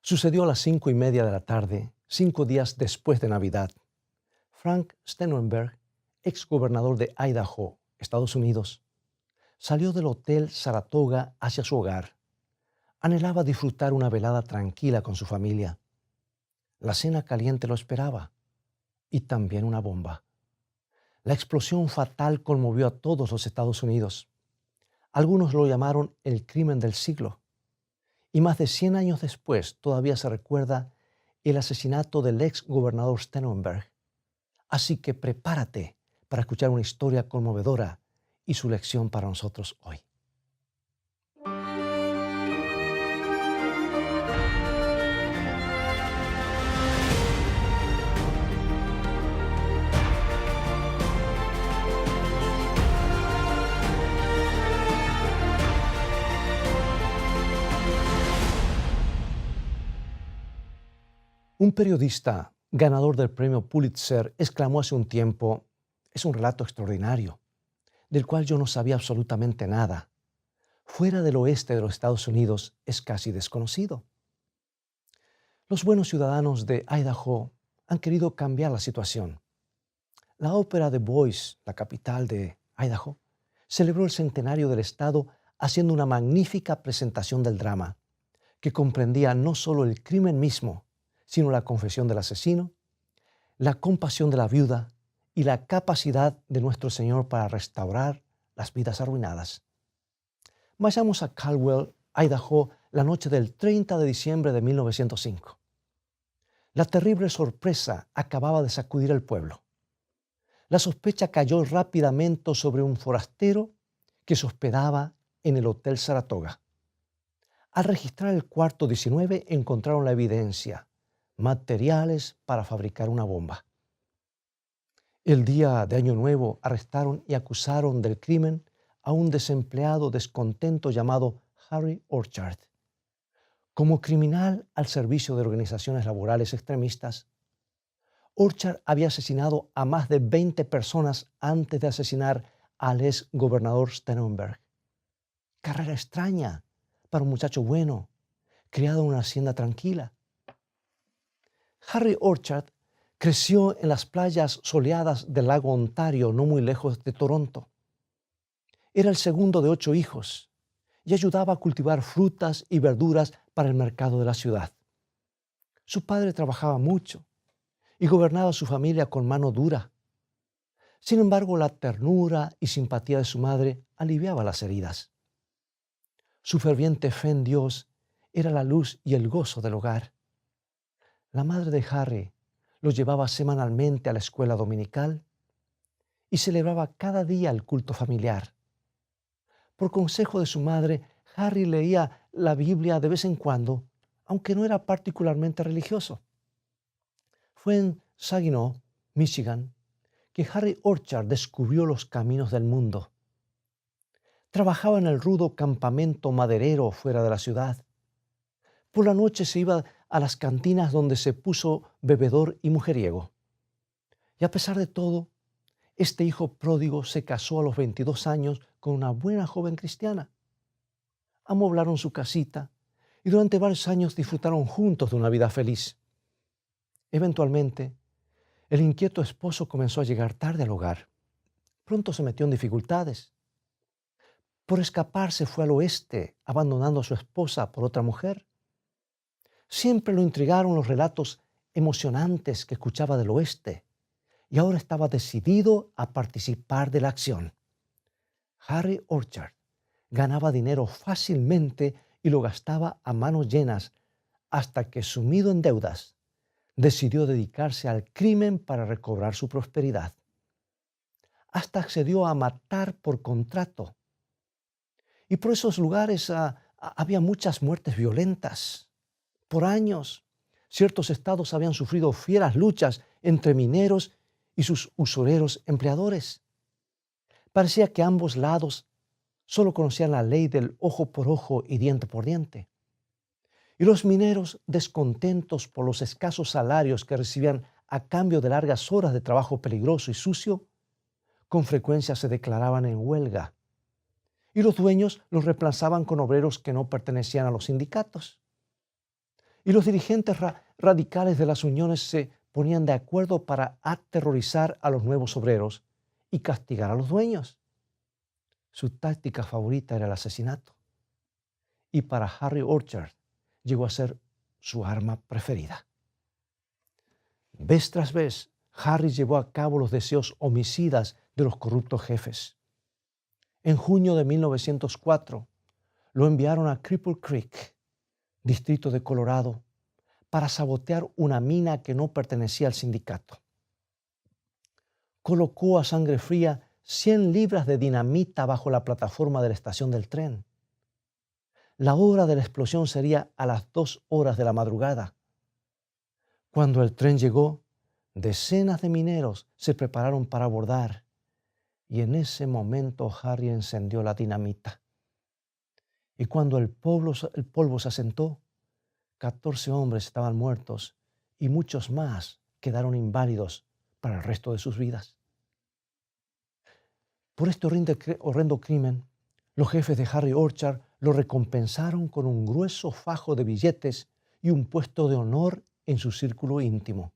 Sucedió a las 5:30 de la tarde, 5 días después de Navidad. Frank Steunenberg, ex gobernador de Idaho, Estados Unidos, salió del Hotel Saratoga hacia su hogar. Anhelaba disfrutar una velada tranquila con su familia. La cena caliente lo esperaba y también una bomba. La explosión fatal conmovió a todos los Estados Unidos. Algunos lo llamaron el crimen del siglo. Y más de 100 años después todavía se recuerda el asesinato del ex gobernador Steunenberg. Así que prepárate para escuchar una historia conmovedora y su lección para nosotros hoy. Un periodista ganador del premio Pulitzer exclamó hace un tiempo: "Es un relato extraordinario, del cual yo no sabía absolutamente nada. Fuera del oeste de los Estados Unidos es casi desconocido". Los buenos ciudadanos de Idaho han querido cambiar la situación. La ópera de Boise, la capital de Idaho, celebró el centenario del estado haciendo una magnífica presentación del drama, que comprendía no solo el crimen mismo, sino la confesión del asesino, la compasión de la viuda y la capacidad de nuestro Señor para restaurar las vidas arruinadas. Vayamos a Caldwell, Idaho, la noche del 30 de diciembre de 1905. La terrible sorpresa acababa de sacudir el pueblo. La sospecha cayó rápidamente sobre un forastero que se hospedaba en el Hotel Saratoga. Al registrar el cuarto 19 encontraron la evidencia: materiales para fabricar una bomba. El día de Año Nuevo arrestaron y acusaron del crimen a un desempleado descontento llamado Harry Orchard. Como criminal al servicio de organizaciones laborales extremistas, Orchard había asesinado a más de 20 personas antes de asesinar al ex gobernador Steunenberg. Carrera extraña para un muchacho bueno, criado en una hacienda tranquila. Harry Orchard creció en las playas soleadas del lago Ontario, no muy lejos de Toronto. Era el segundo de 8 hijos y ayudaba a cultivar frutas y verduras para el mercado de la ciudad. Su padre trabajaba mucho y gobernaba a su familia con mano dura. Sin embargo, la ternura y simpatía de su madre aliviaba las heridas. Su ferviente fe en Dios era la luz y el gozo del hogar. La madre de Harry lo llevaba semanalmente a la escuela dominical y celebraba cada día el culto familiar. Por consejo de su madre, Harry leía la Biblia de vez en cuando, aunque no era particularmente religioso. Fue en Saginaw, Michigan, que Harry Orchard descubrió los caminos del mundo. Trabajaba en el rudo campamento maderero fuera de la ciudad. Por la noche se iba a las cantinas donde se puso bebedor y mujeriego. Y a pesar de todo, este hijo pródigo se casó a los 22 años con una buena joven cristiana. Amoblaron su casita y durante varios años disfrutaron juntos de una vida feliz. Eventualmente, el inquieto esposo comenzó a llegar tarde al hogar. Pronto se metió en dificultades. Por escapar se fue al oeste, abandonando a su esposa por otra mujer. Siempre lo intrigaron los relatos emocionantes que escuchaba del oeste y ahora estaba decidido a participar de la acción. Harry Orchard ganaba dinero fácilmente y lo gastaba a manos llenas hasta que, sumido en deudas, decidió dedicarse al crimen para recobrar su prosperidad. Hasta accedió a matar por contrato. Y por esos lugares había muchas muertes violentas. Por años, ciertos estados habían sufrido fieras luchas entre mineros y sus usureros empleadores. Parecía que ambos lados solo conocían la ley del ojo por ojo y diente por diente. Y los mineros, descontentos por los escasos salarios que recibían a cambio de largas horas de trabajo peligroso y sucio, con frecuencia se declaraban en huelga. Y los dueños los reemplazaban con obreros que no pertenecían a los sindicatos. Y los dirigentes radicales de las uniones se ponían de acuerdo para aterrorizar a los nuevos obreros y castigar a los dueños. Su táctica favorita era el asesinato. Y para Harry Orchard llegó a ser su arma preferida. Vez tras vez, Harry llevó a cabo los deseos homicidas de los corruptos jefes. En junio de 1904, lo enviaron a Cripple Creek, distrito de Colorado, para sabotear una mina que no pertenecía al sindicato. Colocó a sangre fría 100 libras de dinamita bajo la plataforma de la estación del tren. La hora de la explosión sería a las 2 horas de la madrugada. Cuando el tren llegó, decenas de mineros se prepararon para abordar y en ese momento Harry encendió la dinamita. Y cuando el polvo se asentó, 14 hombres estaban muertos y muchos más quedaron inválidos para el resto de sus vidas. Por este horrendo crimen, los jefes de Harry Orchard lo recompensaron con un grueso fajo de billetes y un puesto de honor en su círculo íntimo.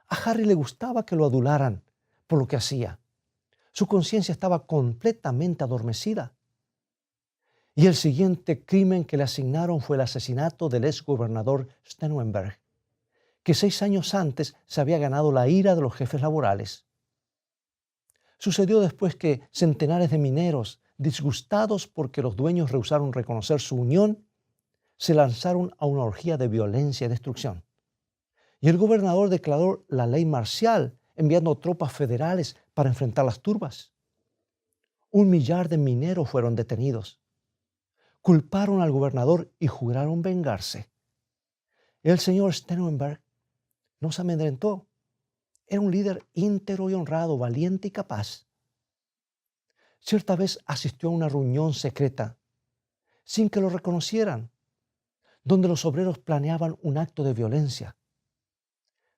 A Harry le gustaba que lo adularan por lo que hacía. Su conciencia estaba completamente adormecida. Y el siguiente crimen que le asignaron fue el asesinato del exgobernador Steunenberg, que 6 años antes se había ganado la ira de los jefes laborales. Sucedió después que centenares de mineros, disgustados porque los dueños rehusaron reconocer su unión, se lanzaron a una orgía de violencia y destrucción. Y el gobernador declaró la ley marcial, enviando tropas federales para enfrentar las turbas. 1 millar de mineros fueron detenidos. Culparon al gobernador y juraron vengarse. El señor Steunenberg no se amedrentó. Era un líder íntegro y honrado, valiente y capaz. Cierta vez asistió a una reunión secreta, sin que lo reconocieran, donde los obreros planeaban un acto de violencia.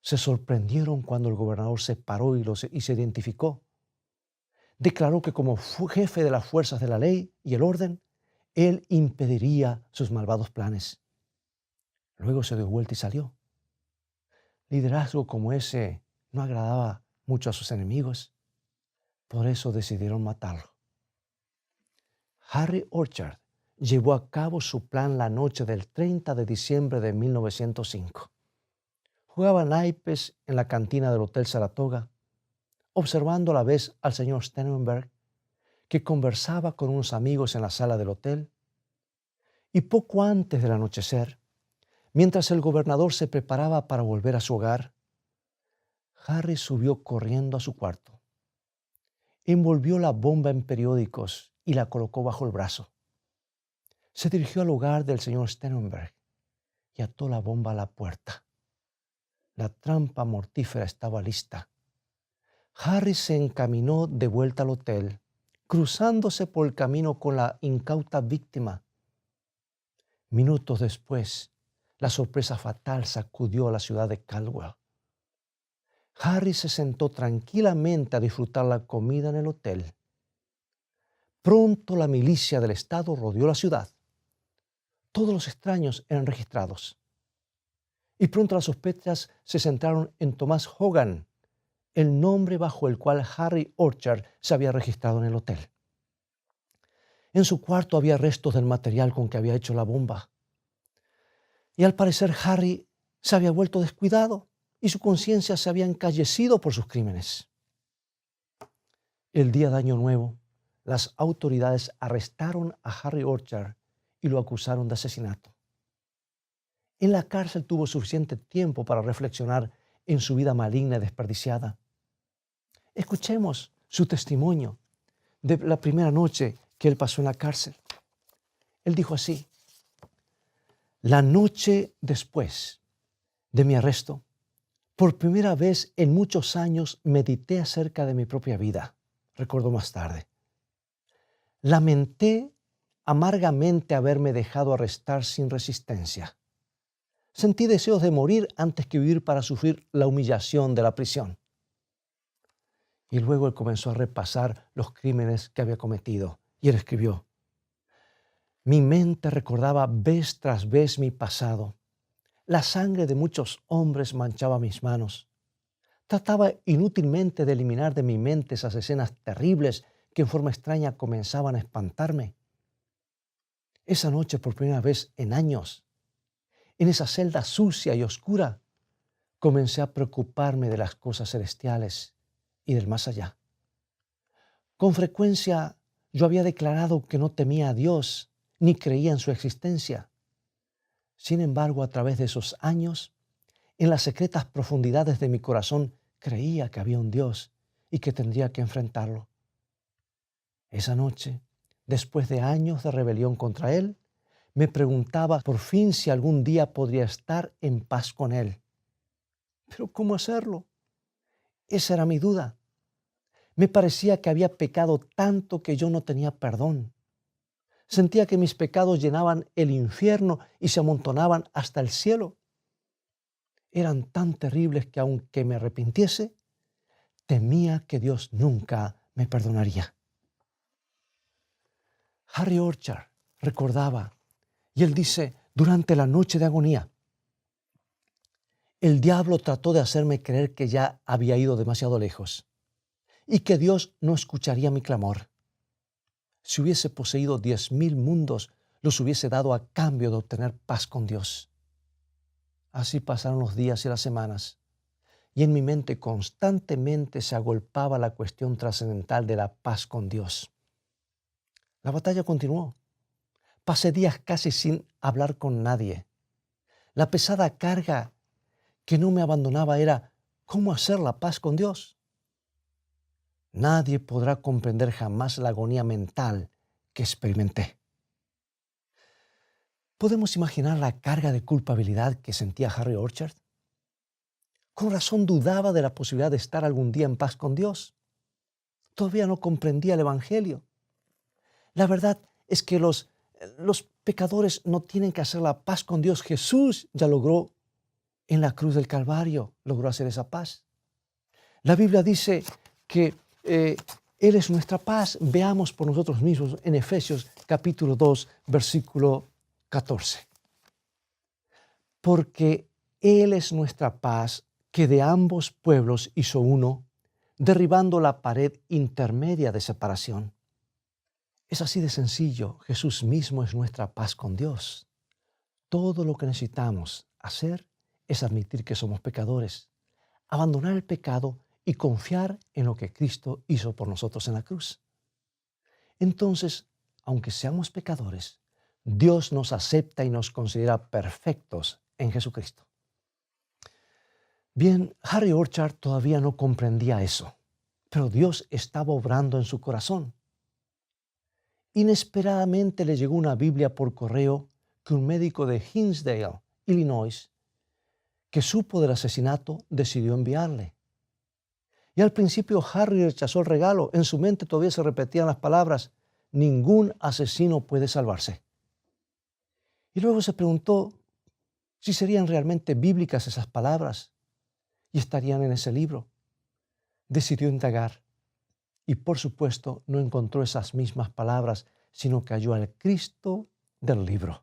Se sorprendieron cuando el gobernador se paró y se identificó. Declaró que como jefe de las fuerzas de la ley y el orden, él impediría sus malvados planes. Luego se dio vuelta y salió. Liderazgo como ese no agradaba mucho a sus enemigos. Por eso decidieron matarlo. Harry Orchard llevó a cabo su plan la noche del 30 de diciembre de 1905. Jugaba naipes en la cantina del Hotel Saratoga, observando a la vez al señor Steunenberg, que conversaba con unos amigos en la sala del hotel. Y poco antes del anochecer, mientras el gobernador se preparaba para volver a su hogar, Harry subió corriendo a su cuarto. Envolvió la bomba en periódicos y la colocó bajo el brazo. Se dirigió al hogar del señor Steunenberg y ató la bomba a la puerta. La trampa mortífera estaba lista. Harry se encaminó de vuelta al hotel, cruzándose por el camino con la incauta víctima. Minutos después, la sorpresa fatal sacudió a la ciudad de Caldwell. Harry se sentó tranquilamente a disfrutar la comida en el hotel. Pronto la milicia del estado rodeó la ciudad. Todos los extraños eran registrados. Y pronto las sospechas se centraron en Thomas Hogan, el nombre bajo el cual Harry Orchard se había registrado en el hotel. En su cuarto había restos del material con que había hecho la bomba. Y al parecer Harry se había vuelto descuidado y su conciencia se había encallecido por sus crímenes. El día de Año Nuevo, las autoridades arrestaron a Harry Orchard y lo acusaron de asesinato. En la cárcel tuvo suficiente tiempo para reflexionar en su vida maligna y desperdiciada. Escuchemos su testimonio de la primera noche que él pasó en la cárcel. Él dijo así: la noche después de mi arresto, por primera vez en muchos años medité acerca de mi propia vida, recordó más tarde. Lamenté amargamente haberme dejado arrestar sin resistencia. Sentí deseos de morir antes que vivir para sufrir la humillación de la prisión. Y luego él comenzó a repasar los crímenes que había cometido. Y él escribió: mi mente recordaba vez tras vez mi pasado La sangre de muchos hombres manchaba mis manos. Trataba inútilmente de eliminar de mi mente esas escenas terribles que en forma extraña comenzaban a espantarme. Esa noche, por primera vez en años, en esa celda sucia y oscura, comencé a preocuparme de las cosas celestiales y del más allá. Con frecuencia yo había declarado que no temía a Dios ni creía en su existencia. Sin embargo, a través de esos años, en las secretas profundidades de mi corazón, creía que había un Dios y que tendría que enfrentarlo. Esa noche, después de años de rebelión contra Él, me preguntaba por fin si algún día podría estar en paz con Él. Pero ¿cómo hacerlo? Esa era mi duda. Me parecía que había pecado tanto que yo no tenía perdón. Sentía que mis pecados llenaban el infierno y se amontonaban hasta el cielo. Eran tan terribles que aunque me arrepintiese, temía que Dios nunca me perdonaría. Harry Orchard recordaba, y él dice, durante la noche de agonía, el diablo trató de hacerme creer que ya había ido demasiado lejos y que Dios no escucharía mi clamor. Si hubiese poseído 10,000 mundos, los hubiese dado a cambio de obtener paz con Dios. Así pasaron los días y las semanas, y en mi mente constantemente se agolpaba la cuestión trascendental de la paz con Dios. La batalla continuó. Pasé días casi sin hablar con nadie. La pesada carga que no me abandonaba era ¿cómo hacer la paz con Dios? Nadie podrá comprender jamás la agonía mental que experimenté. ¿Podemos imaginar la carga de culpabilidad que sentía Harry Orchard? Con razón dudaba de la posibilidad de estar algún día en paz con Dios. Todavía no comprendía el Evangelio. La verdad es que los pecadores no tienen que hacer la paz con Dios. Jesús ya logró en la cruz del Calvario, logró hacer esa paz. La Biblia dice que Él es nuestra paz. Veamos por nosotros mismos en Efesios capítulo 2, versículo 14. Porque Él es nuestra paz, que de ambos pueblos hizo uno, derribando la pared intermedia de separación. Es así de sencillo. Jesús mismo es nuestra paz con Dios. Todo lo que necesitamos hacer es admitir que somos pecadores, abandonar el pecado y confiar en lo que Cristo hizo por nosotros en la cruz. Entonces, aunque seamos pecadores, Dios nos acepta y nos considera perfectos en Jesucristo. Bien, Harry Orchard todavía no comprendía eso, pero Dios estaba obrando en su corazón. Inesperadamente le llegó una Biblia por correo que un médico de Hinsdale, Illinois, que supo del asesinato, decidió enviarle. Y al principio Harry rechazó el regalo. En su mente todavía se repetían las palabras, ningún asesino puede salvarse. Y luego se preguntó si serían realmente bíblicas esas palabras y estarían en ese libro. Decidió indagar y por supuesto no encontró esas mismas palabras, sino que halló al Cristo del libro.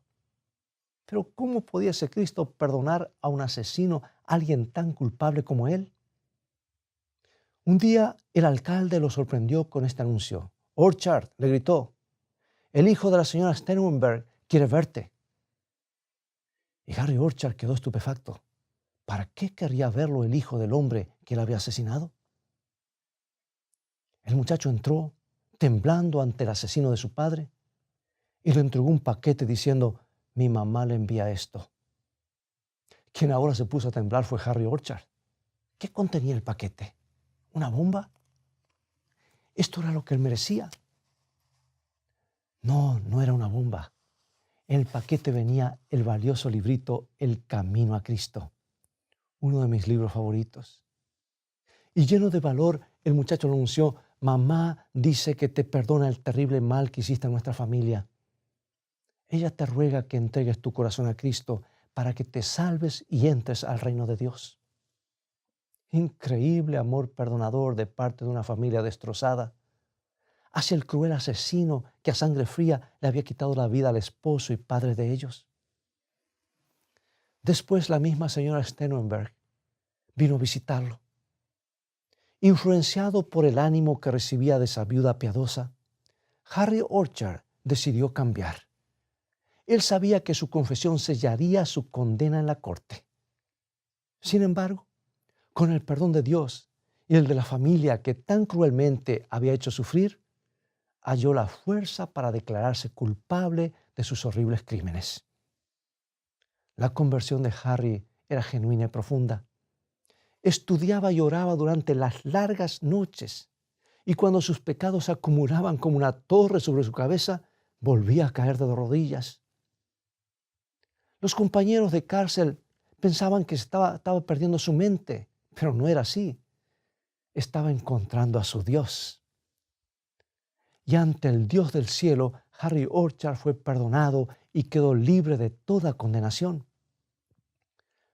Pero ¿cómo podía ese Cristo perdonar a un asesino, a alguien tan culpable como él? Un día el alcalde lo sorprendió con este anuncio. Orchard, le gritó, el hijo de la señora Stenenberg quiere verte. Y Harry Orchard quedó estupefacto. ¿Para qué querría verlo el hijo del hombre que él había asesinado? El muchacho entró, temblando ante el asesino de su padre, y le entregó un paquete diciendo, mi mamá le envía esto. Quien ahora se puso a temblar fue Harry Orchard. ¿Qué contenía el paquete? ¿Una bomba? Esto era lo que él merecía. No, no era una bomba. En el paquete venía el valioso librito El Camino a Cristo, uno de mis libros favoritos. Y lleno de valor, el muchacho anunció, mamá dice que te perdona el terrible mal que hiciste a nuestra familia. Ella te ruega que entregues tu corazón a Cristo para que te salves y entres al reino de Dios. Increíble amor perdonador de parte de una familia destrozada hacia el cruel asesino que a sangre fría le había quitado la vida al esposo y padre de ellos. Después la misma señora Stenenberg vino a visitarlo. Influenciado por el ánimo que recibía de esa viuda piadosa, Harry Orchard decidió cambiar. Él sabía que su confesión sellaría su condena en la corte. Sin embargo, con el perdón de Dios y el de la familia que tan cruelmente había hecho sufrir, halló la fuerza para declararse culpable de sus horribles crímenes. La conversión de Harry era genuina y profunda. Estudiaba y oraba durante las largas noches, y cuando sus pecados se acumulaban como una torre sobre su cabeza, volvía a caer de rodillas. Los compañeros de cárcel pensaban que estaba perdiendo su mente, pero no era así. Estaba encontrando a su Dios. Y ante el Dios del cielo, Harry Orchard fue perdonado y quedó libre de toda condenación.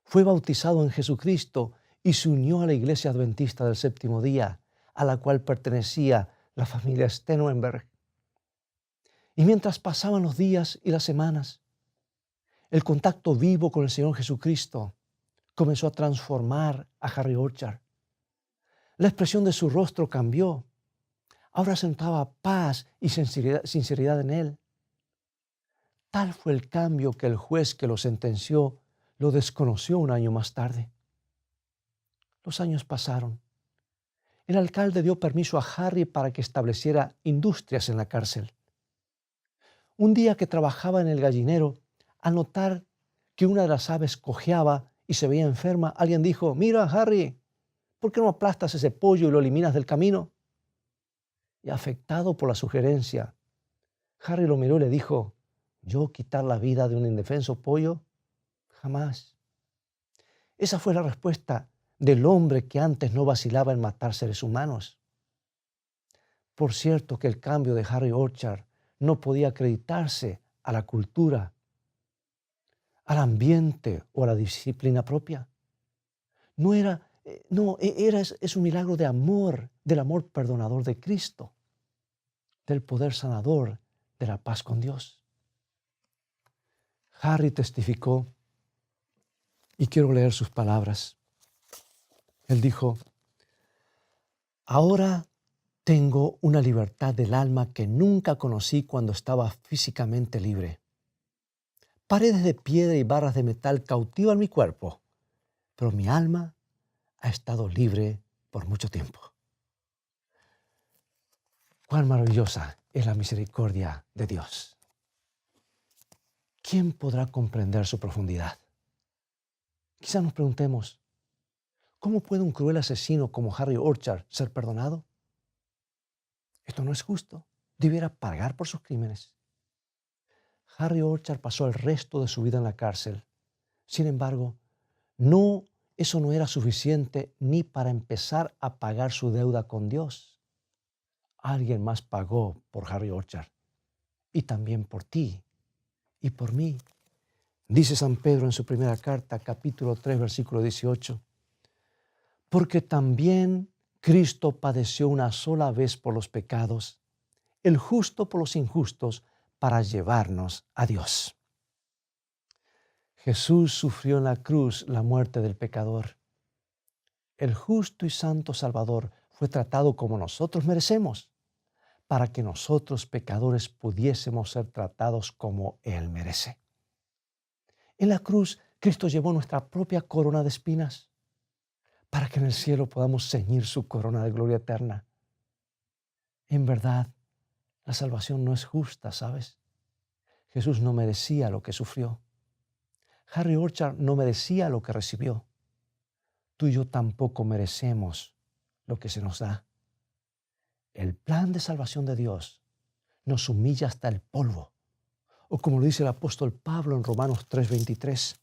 Fue bautizado en Jesucristo y se unió a la Iglesia Adventista del Séptimo Día, a la cual pertenecía la familia Stenenberg. Y mientras pasaban los días y las semanas, el contacto vivo con el Señor Jesucristo comenzó a transformar a Harry Orchard. La expresión de su rostro cambió. Ahora se notaba paz y sinceridad en él. Tal fue el cambio que el juez que lo sentenció lo desconoció un año más tarde. Los años pasaron. El alcalde dio permiso a Harry para que estableciera industrias en la cárcel. Un día que trabajaba en el gallinero, al notar que una de las aves cojeaba y se veía enferma, alguien dijo: «Mira, Harry, ¿por qué no aplastas ese pollo y lo eliminas del camino?». Y afectado por la sugerencia, Harry lo miró y le dijo: «¿Yo quitar la vida de un indefenso pollo? Jamás». Esa fue la respuesta del hombre que antes no vacilaba en matar seres humanos. Por cierto que el cambio de Harry Orchard no podía acreditarse a la cultura, al ambiente o a la disciplina propia. Es un milagro de amor, del amor perdonador de Cristo, del poder sanador de la paz con Dios. Harry testificó, y quiero leer sus palabras. Él dijo: «Ahora tengo una libertad del alma que nunca conocí cuando estaba físicamente libre. Paredes de piedra y barras de metal cautivan mi cuerpo, pero mi alma ha estado libre por mucho tiempo». Cuán maravillosa es la misericordia de Dios. ¿Quién podrá comprender su profundidad? Quizá nos preguntemos: ¿cómo puede un cruel asesino como Harry Orchard ser perdonado? Esto no es justo. Debiera pagar por sus crímenes. Harry Orchard pasó el resto de su vida en la cárcel. Sin embargo, eso no era suficiente ni para empezar a pagar su deuda con Dios. Alguien más pagó por Harry Orchard, y también por ti y por mí. Dice San Pedro en su primera carta, capítulo 3, versículo 18: «Porque también Cristo padeció una sola vez por los pecados, el justo por los injustos, para llevarnos a Dios». Jesús sufrió en la cruz la muerte del pecador. El justo y santo Salvador fue tratado como nosotros merecemos, para que nosotros pecadores pudiésemos ser tratados como Él merece. En la cruz, Cristo llevó nuestra propia corona de espinas, para que en el cielo podamos ceñir su corona de gloria eterna. En verdad, la salvación no es justa, ¿sabes? Jesús no merecía lo que sufrió. Harry Orchard no merecía lo que recibió. Tú y yo tampoco merecemos lo que se nos da. El plan de salvación de Dios nos humilla hasta el polvo, o como lo dice el apóstol Pablo en Romanos 3:23.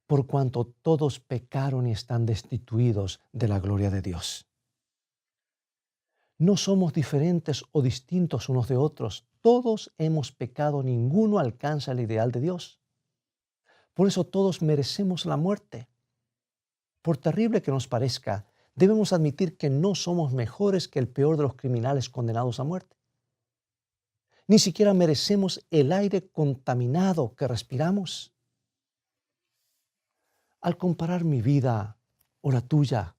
Por cuanto todos pecaron y están destituidos de la gloria de Dios. No somos diferentes o distintos unos de otros. Todos hemos pecado, ninguno alcanza el ideal de Dios. Por eso todos merecemos la muerte. Por terrible que nos parezca, debemos admitir que no somos mejores que el peor de los criminales condenados a muerte. Ni siquiera merecemos el aire contaminado que respiramos. Al comparar mi vida o la tuya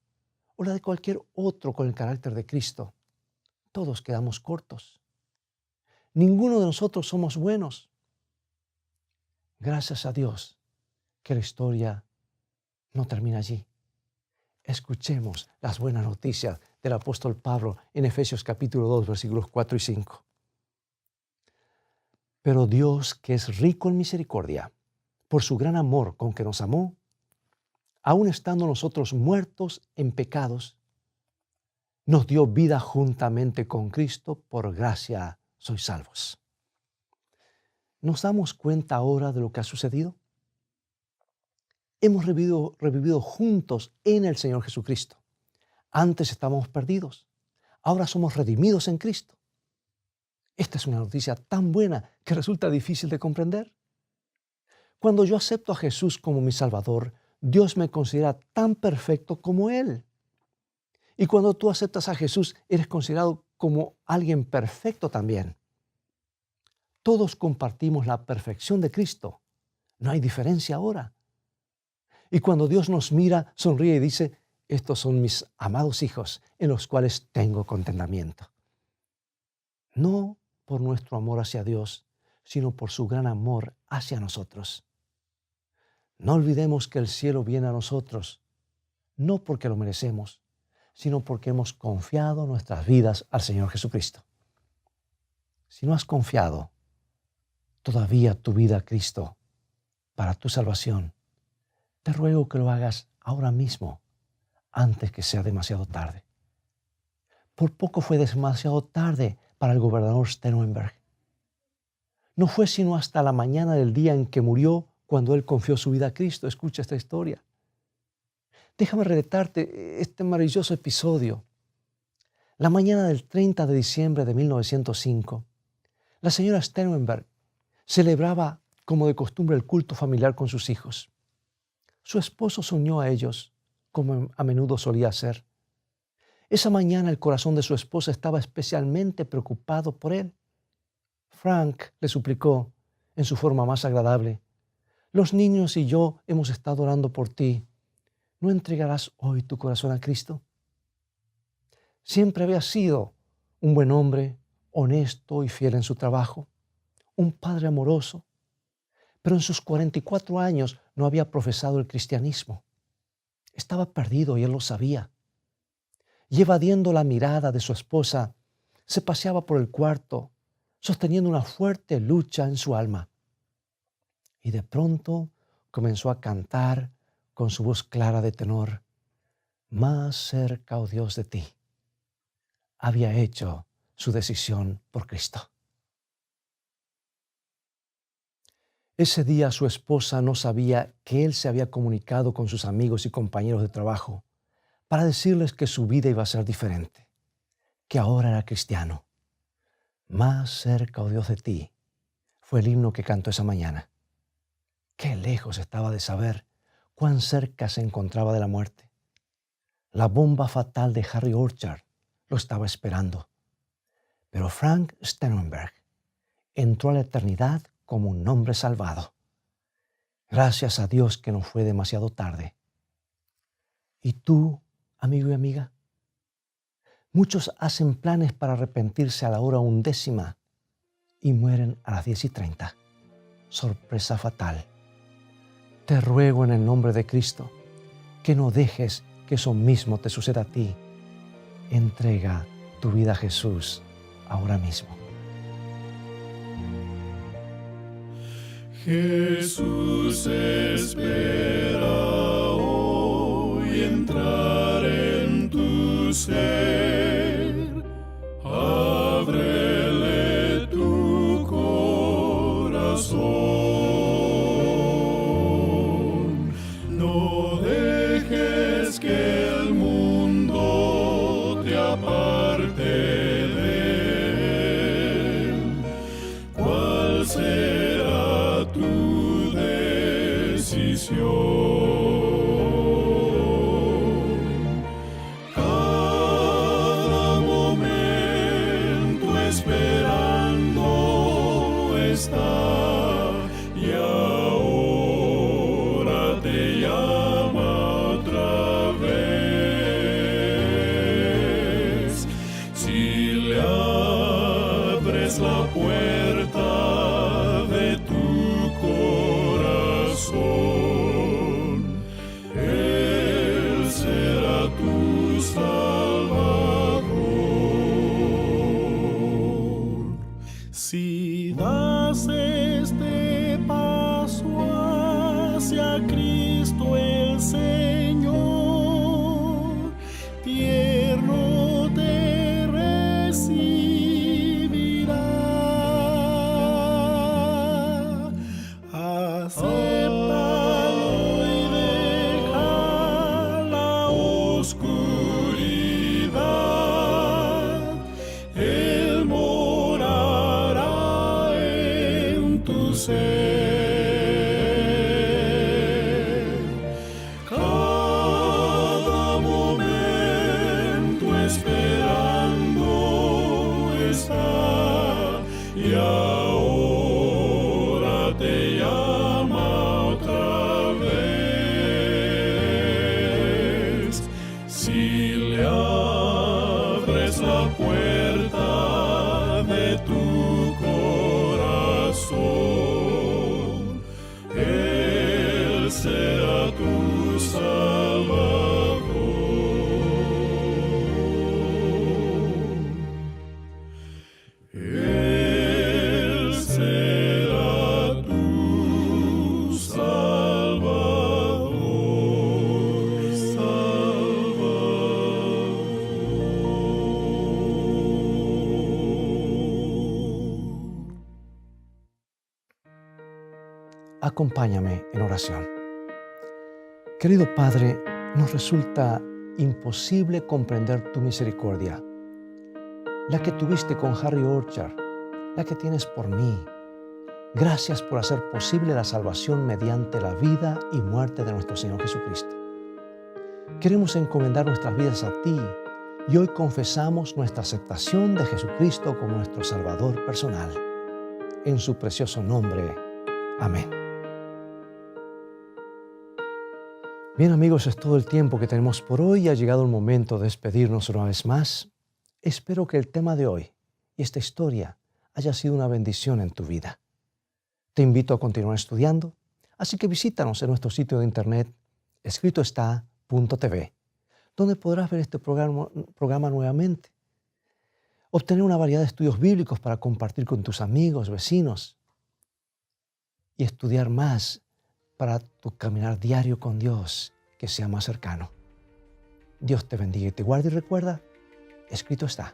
o la de cualquier otro con el carácter de Cristo, todos quedamos cortos. Ninguno de nosotros somos buenos. Gracias a Dios que la historia no termina allí. Escuchemos las buenas noticias del apóstol Pablo en Efesios capítulo 2, versículos 4 y 5. Pero Dios, que es rico en misericordia, por su gran amor con que nos amó, aun estando nosotros muertos en pecados, nos dio vida juntamente con Cristo, por gracia sois salvos. ¿Nos damos cuenta ahora de lo que ha sucedido? Hemos revivido juntos en el Señor Jesucristo. Antes estábamos perdidos, ahora somos redimidos en Cristo. Esta es una noticia tan buena que resulta difícil de comprender. Cuando yo acepto a Jesús como mi Salvador, Dios me considera tan perfecto como Él. Y cuando tú aceptas a Jesús, eres considerado como alguien perfecto también. Todos compartimos la perfección de Cristo. No hay diferencia ahora. Y cuando Dios nos mira, sonríe y dice, estos son mis amados hijos en los cuales tengo contentamiento. No por nuestro amor hacia Dios, sino por su gran amor hacia nosotros. No olvidemos que el cielo viene a nosotros, no porque lo merecemos, sino porque hemos confiado nuestras vidas al Señor Jesucristo. Si no has confiado todavía tu vida a Cristo para tu salvación, te ruego que lo hagas ahora mismo, antes que sea demasiado tarde. Por poco fue demasiado tarde para el gobernador Steunenberg. No fue sino hasta la mañana del día en que murió cuando él confió su vida a Cristo. Escucha esta historia. Déjame relatarte este maravilloso episodio. La mañana del 30 de diciembre de 1905, la señora Steunenberg celebraba como de costumbre el culto familiar con sus hijos. Su esposo se unió a ellos, como a menudo solía hacer. Esa mañana el corazón de su esposa estaba especialmente preocupado por él. Frank le suplicó en su forma más agradable, los niños y yo hemos estado orando por ti. ¿No entregarás hoy tu corazón a Cristo? Siempre había sido un buen hombre, honesto y fiel en su trabajo, un padre amoroso, pero en sus 44 años no había profesado el cristianismo. Estaba perdido y él lo sabía. Y evadiendo la mirada de su esposa, se paseaba por el cuarto, sosteniendo una fuerte lucha en su alma. Y de pronto comenzó a cantar con su voz clara de tenor, más cerca, oh Dios, de ti. Había hecho su decisión por Cristo. Ese día su esposa no sabía que él se había comunicado con sus amigos y compañeros de trabajo para decirles que su vida iba a ser diferente, que ahora era cristiano. Más cerca, oh Dios, de ti, fue el himno que cantó esa mañana. Qué lejos estaba de saber cuán cerca se encontraba de la muerte. La bomba fatal de Harry Orchard lo estaba esperando. Pero Frank Steunenberg entró a la eternidad como un hombre salvado. Gracias a Dios que no fue demasiado tarde. ¿Y tú, amigo y amiga? Muchos hacen planes para arrepentirse a la hora 11 y mueren a las 10:30. Sorpresa fatal. Te ruego en el nombre de Cristo que no dejes que eso mismo te suceda a ti. Entrega tu vida a Jesús ahora mismo. Jesús espera hoy entrar en tu ser. Ábrele tu corazón. No dejes que el mundo te aparte de él. ¿Cuál será tu decisión? Cada momento esperando está y ahora te llama. Cristo el Señor, tierno te recibirá. Acéptalo y deja la oscuridad. Él morará en tu ser. Cada momento esperando está, y ahora te llama otra vez. Si le abres la puerta de tu corazón, Él será tu Salvador. Él será tu Salvador, Salvador. Acompáñame en oración. Querido Padre, nos resulta imposible comprender tu misericordia, la que tuviste con Harry Orchard, la que tienes por mí. Gracias por hacer posible la salvación mediante la vida y muerte de nuestro Señor Jesucristo. Queremos encomendar nuestras vidas a ti y hoy confesamos nuestra aceptación de Jesucristo como nuestro Salvador personal. En su precioso nombre. Amén. Bien amigos, es todo el tiempo que tenemos por hoy y ha llegado el momento de despedirnos una vez más. Espero que el tema de hoy y esta historia haya sido una bendición en tu vida. Te invito a continuar estudiando, así que visítanos en nuestro sitio de internet escritoestá.tv, donde podrás ver este programa nuevamente, obtener una variedad de estudios bíblicos para compartir con tus amigos, vecinos y estudiar más para tu caminar diario con Dios, que sea más cercano. Dios te bendiga y te guarde y recuerda, escrito está,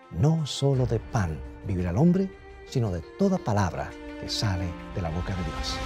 no solo de pan vivirá el hombre, sino de toda palabra que sale de la boca de Dios.